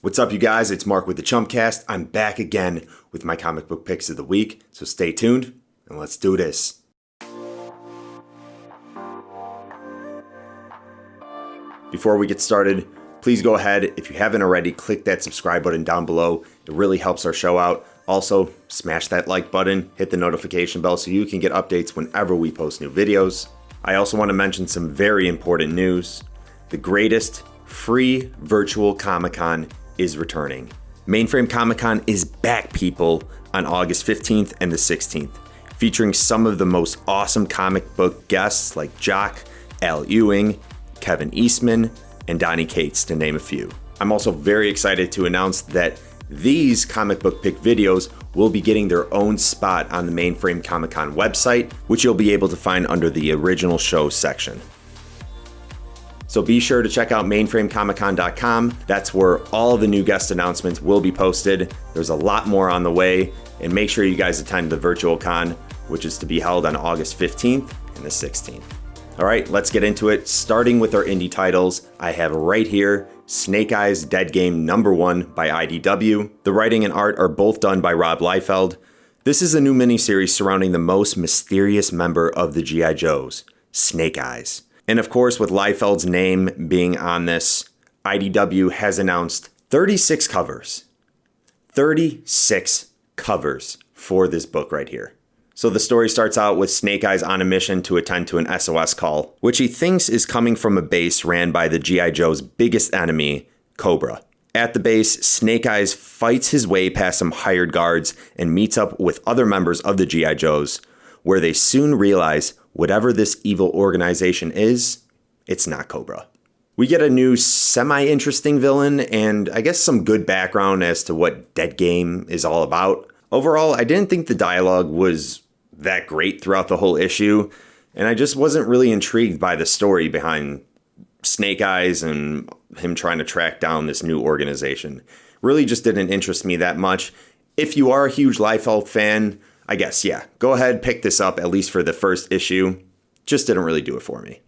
What's up, you guys? It's Mark with the Chumpcast. I'm back again with my comic book picks of the week, so stay tuned and let's do this. Before we get started, please go ahead, if you haven't already, click that subscribe button down below. It really helps our show out. Also, smash that like button, hit the notification bell so you can get updates whenever we post new videos. I also want to mention some very important news. The greatest free virtual Comic-Con is returning. Mainframe Comic-Con is back, people, on August 15th and the 16th, featuring some of the most awesome comic book guests like Jock, Al Ewing, Kevin Eastman, and Donny Cates, to name a few. I'm also very excited to announce that these comic book pick videos will be getting their own spot on the Mainframe Comic-Con website, which you'll be able to find under the original show section. So be sure to check out mainframecomiccon.com. That's where all the new guest announcements will be posted. There's a lot more on the way, and make sure you guys attend the virtual con, which is to be held on August 15th and the 16th. All right, let's get into it. Starting with our indie titles, I have right here Snake Eyes Deadgame #1 by IDW. The writing and art are both done by Rob Liefeld. This is a new miniseries surrounding the most mysterious member of the G.I. Joes, Snake Eyes. And of course, with Liefeld's name being on this, IDW has announced 36 covers. 36 covers for this book right here. So the story starts out with Snake Eyes on a mission to attend to an SOS call, which he thinks is coming from a base ran by the G.I. Joe's biggest enemy, Cobra. At the base, Snake Eyes fights his way past some hired guards and meets up with other members of the G.I. Joes, where they soon realize whatever this evil organization is, it's not Cobra. We get a new semi-interesting villain and I guess some good background as to what Deadgame is all about. Overall, I didn't think the dialogue was that great throughout the whole issue, and I just wasn't really intrigued by the story behind Snake Eyes and him trying to track down this new organization. Really just didn't interest me that much. If you are a huge Liefeld fan, I guess, yeah, go ahead, pick this up, at least for the first issue. Just didn't really do it for me.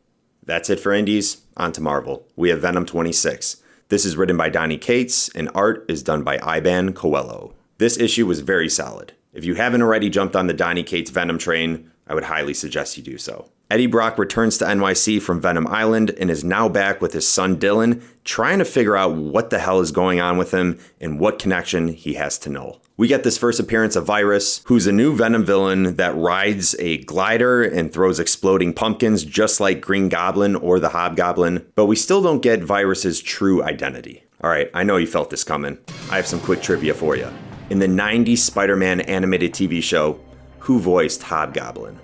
That's it for indies. On to Marvel. We have Venom 26. This is written by Donny Cates, and art is done by Iban Coelho. This issue was very solid. If you haven't already jumped on the Donny Cates Venom train, I would highly suggest you do so. Eddie Brock returns to NYC from Venom Island and is now back with his son Dylan, trying to figure out what the hell is going on with him and what connection he has to Null. We get this first appearance of Virus, who's a new Venom villain that rides a glider and throws exploding pumpkins just like Green Goblin or the Hobgoblin, but we still don't get Virus's true identity. Alright, I know you felt this coming. I have some quick trivia for you. In the 90s Spider-Man animated TV show, who voiced Hobgoblin?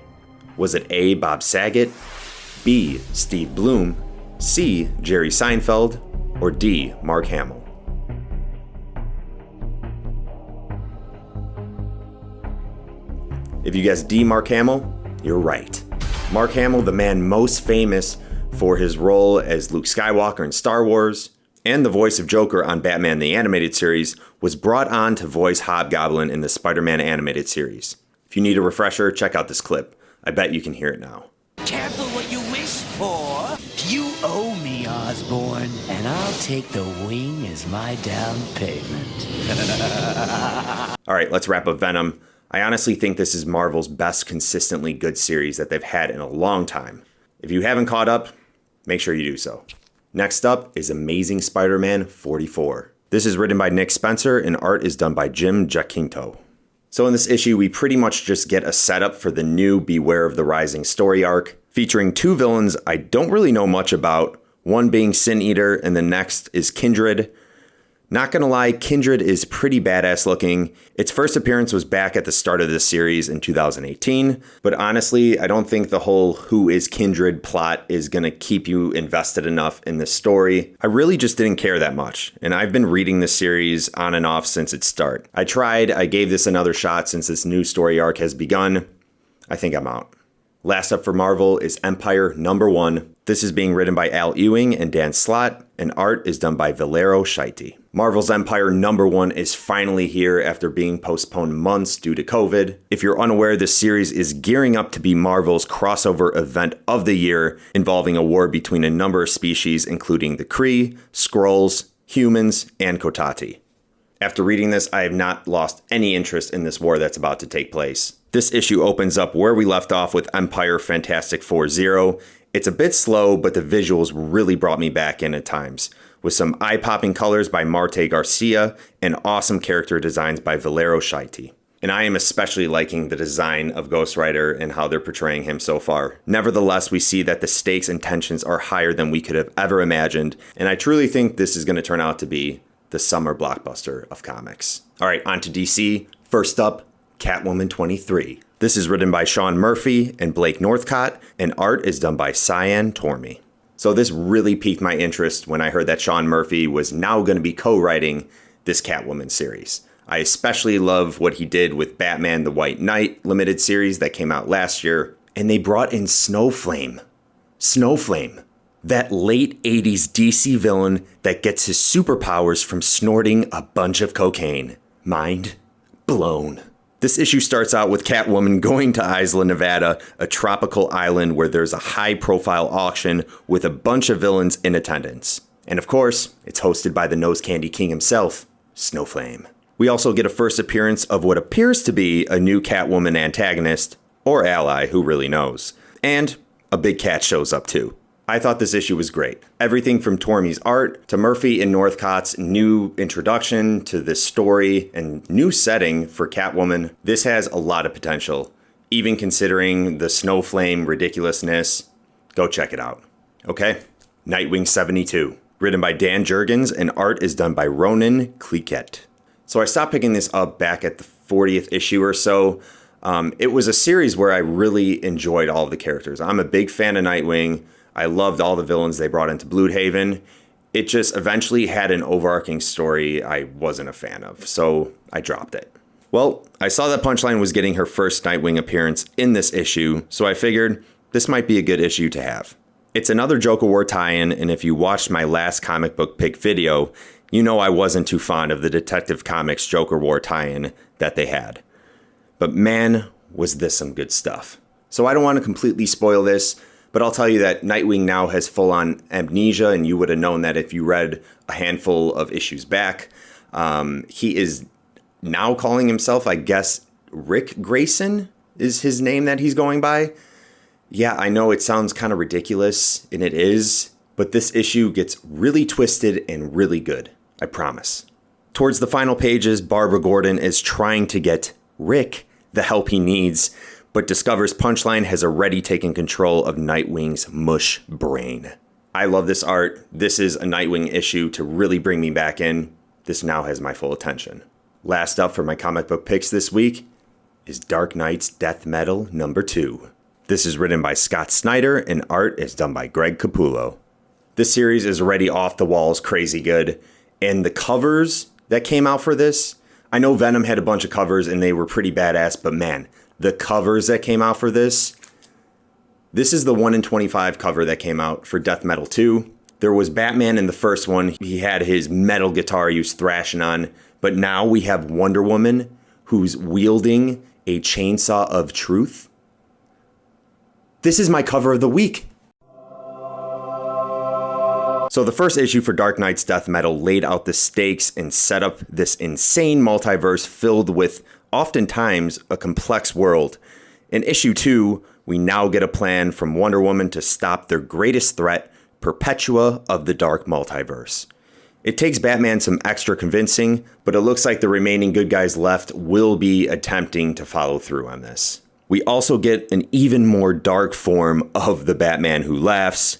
Was it A, Bob Saget, B, Steve Bloom, C, Jerry Seinfeld, or D, Mark Hamill? If you guessed D, Mark Hamill, you're right. Mark Hamill, the man most famous for his role as Luke Skywalker in Star Wars, and the voice of Joker on Batman the Animated Series, was brought on to voice Hobgoblin in the Spider-Man Animated Series. If you need a refresher, check out this clip. I bet you can hear it now. Careful what you wish for. You owe me, Osborn, and I'll take the wing as my down payment. All right, let's wrap up Venom. I honestly think this is Marvel's best consistently good series that they've had in a long time. If you haven't caught up, make sure you do so. Next up is Amazing Spider-Man 44. This is written by Nick Spencer and art is done by Jim Giacinto. So in this issue, we pretty much just get a setup for the new Beware of the Rising story arc, featuring two villains I don't really know much about, one being Sin Eater and the next is Kindred. Not gonna lie, Kindred is pretty badass looking. Its first appearance was back at the start of this series in 2018, but honestly, I don't think the whole who is Kindred plot is gonna keep you invested enough in this story. I really just didn't care that much, and I've been reading this series on and off since its start. I gave this another shot since this new story arc has begun. I think I'm out. Last up for Marvel is Empyre #1. This is being written by Al Ewing and Dan Slott, and art is done by Valerio Scheiti. Marvel's Empyre #1 is finally here after being postponed months due to COVID. If you're unaware, this series is gearing up to be Marvel's crossover event of the year, involving a war between a number of species, including the Kree, Skrulls, humans, and Kotati. After reading this, I have not lost any interest in this war that's about to take place. This issue opens up where we left off with Empyre Fantastic 4-0. It's a bit slow, but the visuals really brought me back in at times, with some eye-popping colors by Marte Garcia and awesome character designs by Valero Shaiti. And I am especially liking the design of Ghost Rider and how they're portraying him so far. Nevertheless, we see that the stakes and tensions are higher than we could have ever imagined, and I truly think this is going to turn out to be the summer blockbuster of comics. All right, on to DC. First up, Catwoman 23. This is written by Sean Murphy and Blake Northcott, and art is done by Cyan Tormey. So this really piqued my interest when I heard that Sean Murphy was now going to be co-writing this Catwoman series. I especially love what he did with Batman the White Knight limited series that came out last year, and they brought in Snowflame. Snowflame, that late 80s DC villain that gets his superpowers from snorting a bunch of cocaine. Mind blown. This issue starts out with Catwoman going to Isla, Nevada, a tropical island where there's a high-profile auction with a bunch of villains in attendance. And of course, it's hosted by the Nose Candy King himself, Snowflame. We also get a first appearance of what appears to be a new Catwoman antagonist, or ally, who really knows. And a big cat shows up too. I thought this issue was great. Everything from Tormey's art to Murphy and Northcott's new introduction to this story and new setting for Catwoman, this has a lot of potential. Even considering the Snowflame ridiculousness, go check it out. Okay, Nightwing 72, written by Dan Jurgens and art is done by Ronan Cliquette. So I stopped picking this up back at the 40th issue or so. It was a series where I really enjoyed all of the characters. I'm a big fan of Nightwing. I loved all the villains they brought into Bloodhaven. It just eventually had an overarching story I wasn't a fan of, so I dropped it. Well, I saw that Punchline was getting her first Nightwing appearance in this issue, so I figured this might be a good issue to have. It's another Joker War tie-in, and if you watched my last comic book pick video, you know I wasn't too fond of the Detective Comics Joker War tie-in that they had. But man, was this some good stuff. So I don't want to completely spoil this, but I'll tell you that Nightwing now has full-on amnesia, and you would have known that if you read a handful of issues back. He is now calling himself, I guess, Rick Grayson is his name that he's going by. Yeah, I know it sounds kind of ridiculous, and it is, but this issue gets really twisted and really good, I promise. Towards the final pages, Barbara Gordon is trying to get Rick the help he needs, but discovers Punchline has already taken control of Nightwing's mush brain. I love this art. This is a Nightwing issue to really bring me back in. This now has my full attention. Last up for my comic book picks this week is Dark Knight's Death Metal number 2. This is written by Scott Snyder and art is done by Greg Capullo. This series is already off the walls crazy good, and the covers that came out for this, I know Venom had a bunch of covers and they were pretty badass, but man, the covers that came out for this is the 1 in 25 cover that came out for Death Metal 2. There was Batman in the first one. He had his metal guitar he was thrashing on. But now we have Wonder Woman who's wielding a chainsaw of truth. This is my cover of the week. So the first issue for Dark Knight's Death Metal laid out the stakes and set up this insane multiverse filled with oftentimes a complex world. In issue 2, we now get a plan from Wonder Woman to stop their greatest threat, Perpetua of the Dark Multiverse. It takes Batman some extra convincing, but it looks like the remaining good guys left will be attempting to follow through on this. We also get an even more dark form of the Batman Who Laughs.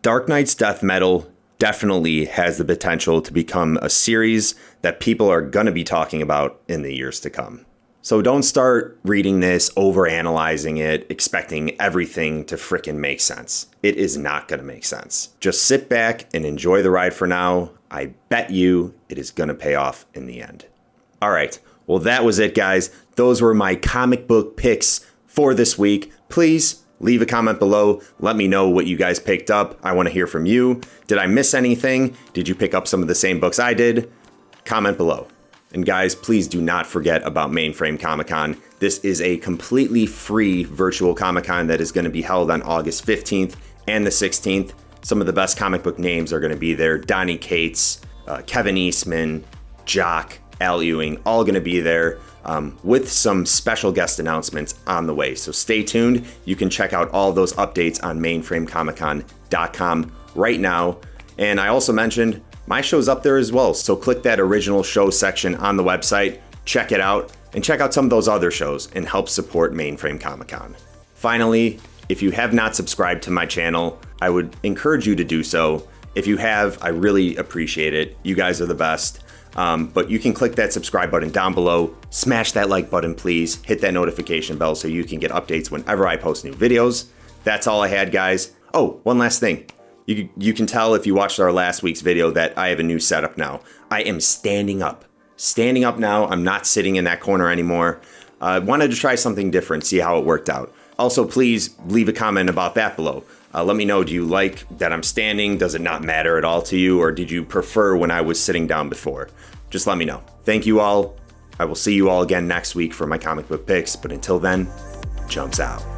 Dark Knight's Death Metal definitely has the potential to become a series that people are going to be talking about in the years to come. So don't start reading this, overanalyzing it, expecting everything to frickin' make sense. It is not going to make sense. Just sit back and enjoy the ride for now. I bet you it is going to pay off in the end. All right. Well, that was it, guys. Those were my comic book picks for this week. Please leave a comment below. Let me know what you guys picked up. I want to hear from you. Did I miss anything? Did you pick up some of the same books I did? Comment below. And guys, please do not forget about Mainframe Comic-Con. This is a completely free virtual Comic-Con that is going to be held on August 15th and the 16th. Some of the best comic book names are going to be there. Donny Cates, Kevin Eastman, Jock, Al Ewing, all going to be there with some special guest announcements on the way. So stay tuned. You can check out all those updates on mainframecomiccon.com right now. And I also mentioned my show's up there as well. So click that original show section on the website, check it out, and check out some of those other shows and help support Mainframe Comic Con. Finally, if you have not subscribed to my channel, I would encourage you to do so. If you have, I really appreciate it. You guys are the best. But you can click that subscribe button down below, smash that like button, please, hit that notification bell so you can get updates whenever I post new videos. That's all I had, guys. Oh, one last thing. You can tell if you watched our last week's video that I have a new setup now. I am standing up. Standing up now. I'm not sitting in that corner anymore. I wanted to try something different, see how it worked out. Also, please leave a comment about that below. Let me know, do you like that I'm standing? Does it not matter at all to you? Or did you prefer when I was sitting down before? Just let me know. Thank you all. I will see you all again next week for my comic book picks. But until then, jumps out.